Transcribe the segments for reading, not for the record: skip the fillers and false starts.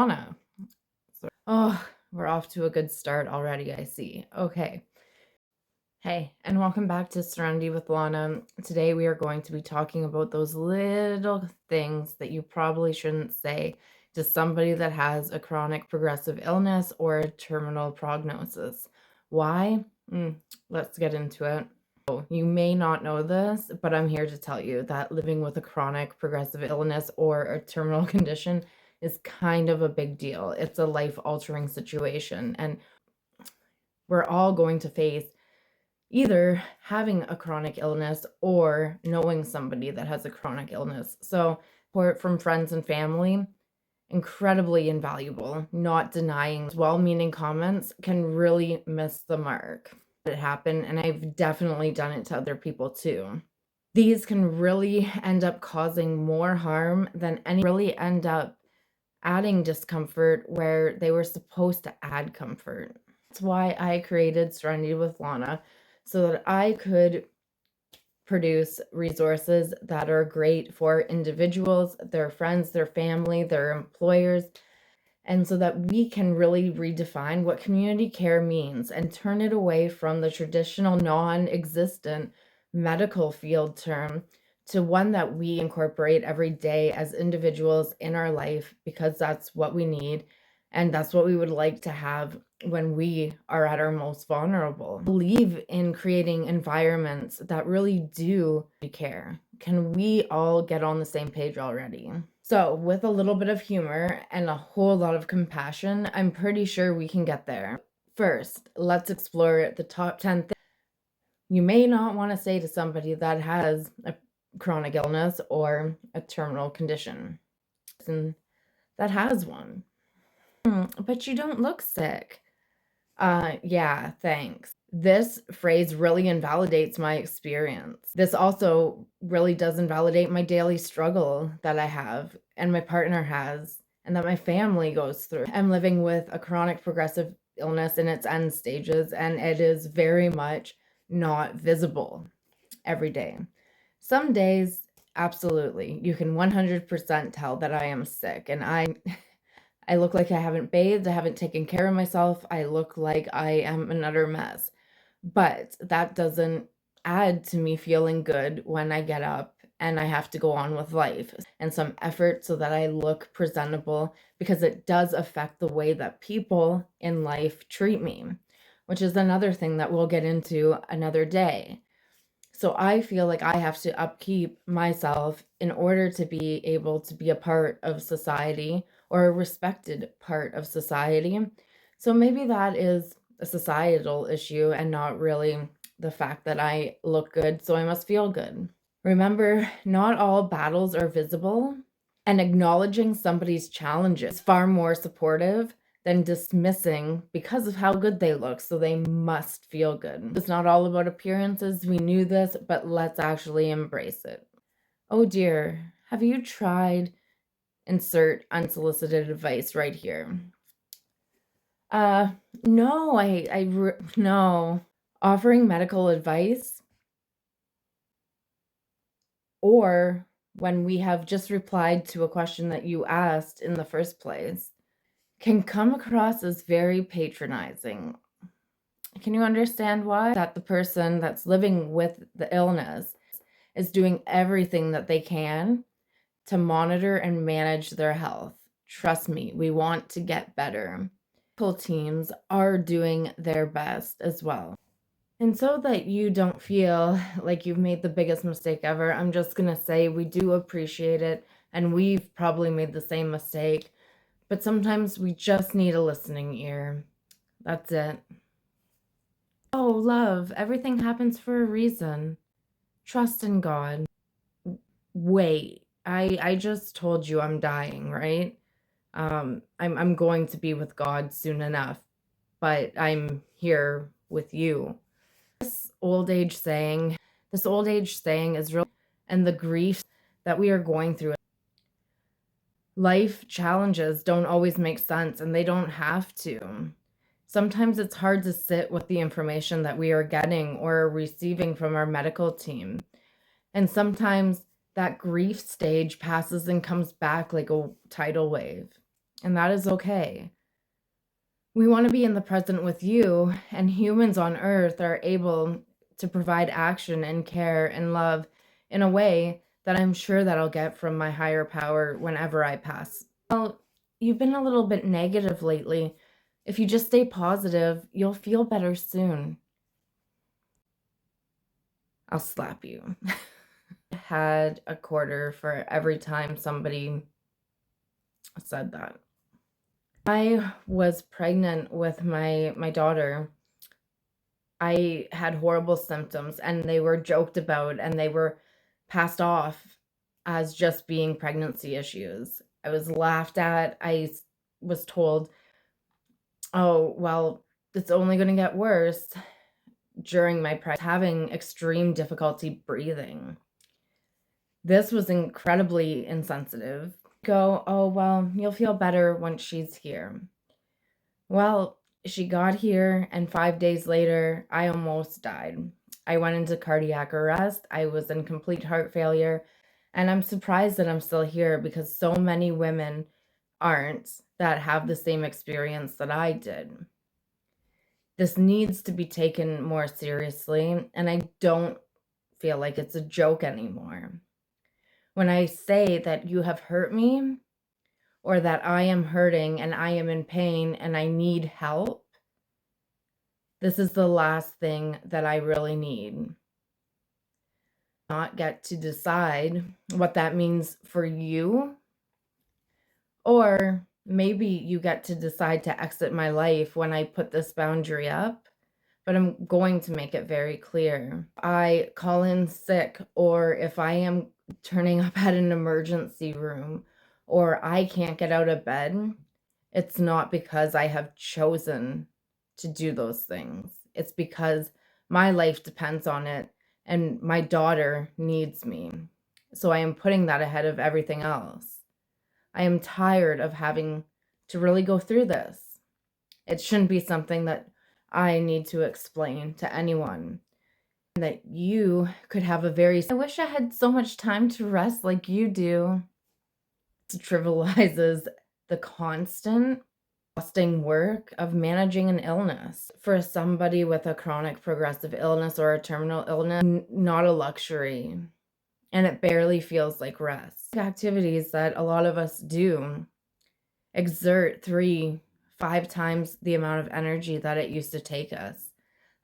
Lawna. Oh, we're off to a good start already, I see. Okay. Hey, and welcome back to Serenity with Lawna. Today we are going to be talking about those little things that you probably shouldn't say to somebody that has a chronic progressive illness or a terminal prognosis. Why? Let's get into it. You may not know this, but I'm here to tell you that living with a chronic progressive illness or a terminal condition is kind of a big deal. It's a life-altering situation, and we're all going to face either having a chronic illness or knowing somebody that has a chronic illness. So, support from friends and family, incredibly invaluable. Not denying well-meaning comments can really miss the mark. It happened, and I've definitely done it to other people too. These can really end up causing more harm than really end up adding discomfort where they were supposed to add comfort. That's why I created Serenity with Lawna, so that I could produce resources that are great for individuals, their friends, their family, their employers, and so that we can really redefine what community care means and turn it away from the traditional non-existent medical field term to one that we incorporate every day as individuals in our life, because that's what we need and that's what we would like to have when we are at our most vulnerable. I believe in creating environments that really do care. Can we all get on the same page already? So, with a little bit of humor and a whole lot of compassion, I'm pretty sure we can get there. First, let's explore the top 10 things you may not want to say to somebody that has a chronic illness or a terminal condition and that has one. But you don't look sick. Yeah, thanks. This phrase really invalidates my experience. This also really does invalidate my daily struggle that I have and my partner has and that my family goes through. I'm living with a chronic progressive illness in its end stages, and it is very much not visible every day. Some days, absolutely, you can 100% tell that I am sick, and I look like I haven't bathed, I haven't taken care of myself, I look like I am an utter mess. But that doesn't add to me feeling good when I get up and I have to go on with life and some effort so that I look presentable, because it does affect the way that people in life treat me, which is another thing that we'll get into another day. So I feel like I have to upkeep myself in order to be able to be a part of society or a respected part of society. So maybe that is a societal issue and not really the fact that I look good, so I must feel good. Remember, not all battles are visible, and acknowledging somebody's challenges is far more supportive than dismissing because of how good they look, so they must feel good. It's not all about appearances, we knew this, but let's actually embrace it. Oh dear, have you tried insert unsolicited advice right here? No, no. Offering medical advice, or when we have just replied to a question that you asked in the first place, can come across as very patronizing. Can you understand why? That the person that's living with the illness is doing everything that they can to monitor and manage their health. Trust me, we want to get better. Medical teams are doing their best as well. And so that you don't feel like you've made the biggest mistake ever, I'm just going to say we do appreciate it, and we've probably made the same mistake. But sometimes we just need a listening ear. That's it. Oh, love, everything happens for a reason. Trust in God. Wait, I just told you I'm dying, right? I'm going to be with God soon enough, but I'm here with you. This old age saying is real, and the grief that we are going through. Life challenges don't always make sense, and they don't have to. Sometimes it's hard to sit with the information that we are getting or receiving from our medical team. And sometimes that grief stage passes and comes back like a tidal wave. and that is okay. We want to be in the present with you, and humans on earth are able to provide action and care and love in a way that I'm sure that I'll get from my higher power whenever I pass. Well, you've been a little bit negative lately. If you just stay positive, you'll feel better soon. I'll slap you. Had a quarter for every time somebody said that. I was pregnant with my daughter. I had horrible symptoms and they were joked about and they were passed off as just being pregnancy issues. I was laughed at. Was told, "Oh, well, it's only going to get worse." During my pregnancy, having extreme difficulty breathing. This was incredibly insensitive. Go, "Oh, well, you'll feel better once she's here." Well, she got here, and 5 days later, I almost died. I went into cardiac arrest. I was in complete heart failure, and I'm surprised that I'm still here because so many women aren't that have the same experience that I did. This needs to be taken more seriously, and I don't feel like it's a joke anymore. When I say that you have hurt me, or that I am hurting and I am in pain and I need help, this is the last thing that I really need. Not get to decide what that means for you, or maybe you get to decide to exit my life when I put this boundary up, but I'm going to make it very clear. I call in sick, or if I am turning up at an emergency room, or I can't get out of bed, it's not because I have chosen to do those things. It's because my life depends on it and my daughter needs me. So I am putting that ahead of everything else. I am tired of having to really go through this. It shouldn't be something that I need to explain to anyone. That you could have I wish I had so much time to rest like you do. It trivializes the constant exhausting work of managing an illness. For somebody with a chronic progressive illness or a terminal illness, not a luxury. And it barely feels like rest. Activities that a lot of us do exert 3-5 times the amount of energy that it used to take us.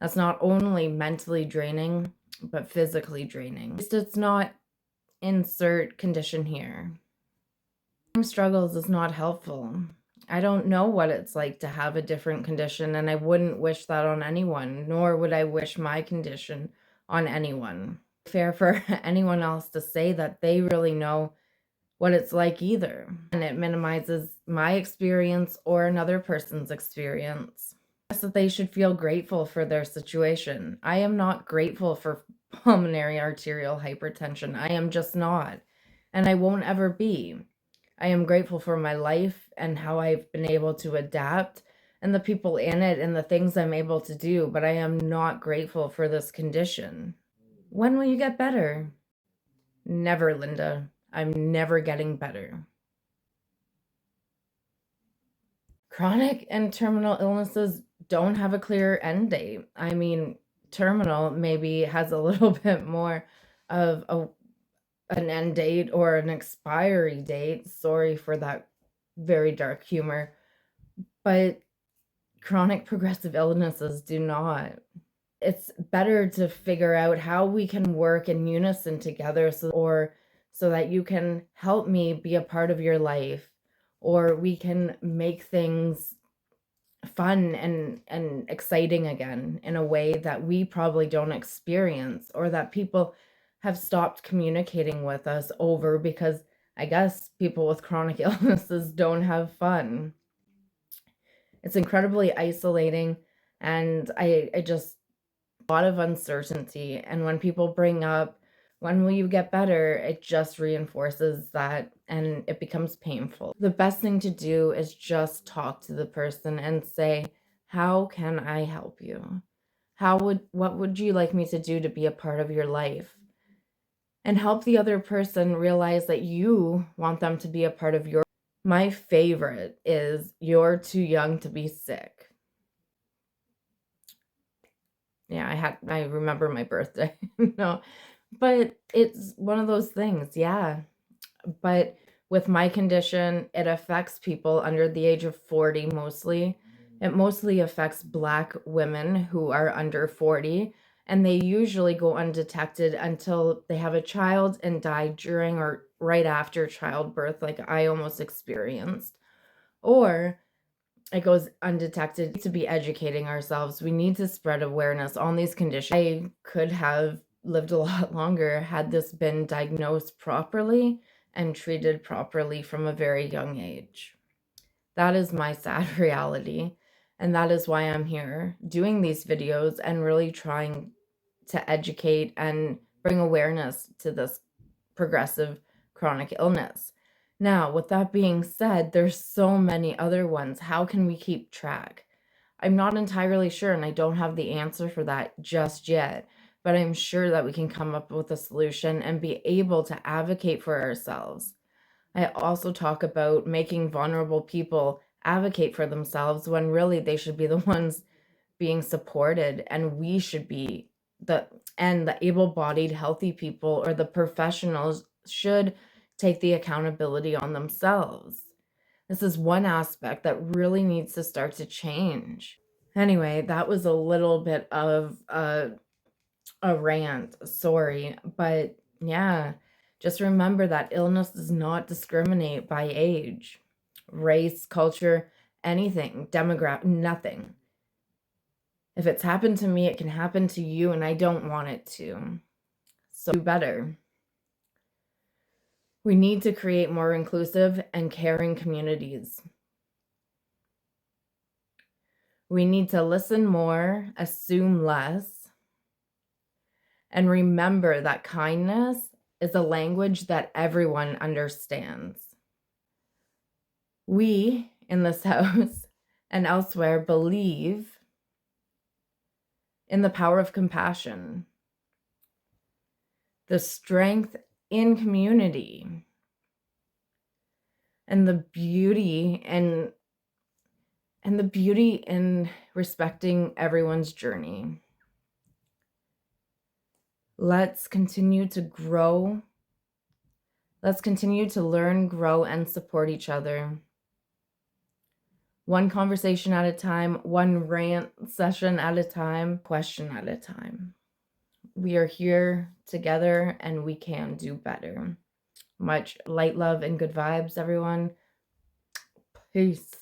That's not only mentally draining, but physically draining. At least it's not insert condition here. Struggles is not helpful. I don't know what it's like to have a different condition, and I wouldn't wish that on anyone, nor would I wish my condition on anyone. Fair for anyone else to say that they really know what it's like either. And it minimizes my experience or another person's experience. That they should feel grateful for their situation. I am not grateful for pulmonary arterial hypertension. I am just not, and I won't ever be. I am grateful for my life and how I've been able to adapt and the people in it and the things I'm able to do, but I am not grateful for this condition. When will you get better? Never, Linda. I'm never getting better. Chronic and terminal illnesses don't have a clear end date. I mean, terminal maybe has a little bit more of an end date or an expiry date. Sorry for that very dark humor. But chronic progressive illnesses do not. It's better to figure out how we can work in unison together so that you can help me be a part of your life, or we can make things fun and exciting again in a way that we probably don't experience, or that people have stopped communicating with us over because I guess people with chronic illnesses don't have fun. It's incredibly isolating, and I just a lot of uncertainty. And when people bring up, when will you get better? It just reinforces that and it becomes painful. The best thing to do is just talk to the person and say, how can I help you? What would you like me to do to be a part of your life? And help the other person realize that you want them to be a part of your My favorite is "You're too young to be sick." Yeah, I remember my birthday. No, but it's one of those things, yeah. But with my condition, it affects people under the age of 40 mostly. It mostly affects Black women who are under 40, and they usually go undetected until they have a child and die during or right after childbirth, like I almost experienced. Or it goes undetected. To be educating ourselves. We need to spread awareness on these conditions. I could have lived a lot longer had this been diagnosed properly and treated properly from a very young age. That is my sad reality. And that is why I'm here doing these videos and really trying to educate and bring awareness to this progressive chronic illness. Now, with that being said, there's so many other ones. How can we keep track? I'm not entirely sure, and I don't have the answer for that just yet, but I'm sure that we can come up with a solution and be able to advocate for ourselves. I also talk about making vulnerable people advocate for themselves when really they should be the ones being supported, and we should be the able-bodied healthy people or the professionals should take the accountability on themselves. This is one aspect that really needs to start to change. Anyway, that was a little bit of a rant, sorry, but yeah, just remember that illness does not discriminate by age, race, culture, anything, demographic, nothing. If it's happened to me, it can happen to you, and I don't want it to. So do better. We need to create more inclusive and caring communities. We need to listen more, assume less, and remember that kindness is a language that everyone understands. We in this house and elsewhere believe in the power of compassion, the strength in community, and the beauty in respecting everyone's journey. Let's continue to grow. Let's continue to learn, grow, and support each other. One conversation at a time, one rant session at a time, question at a time. We are here together and we can do better. Much light, love, and good vibes, everyone. Peace.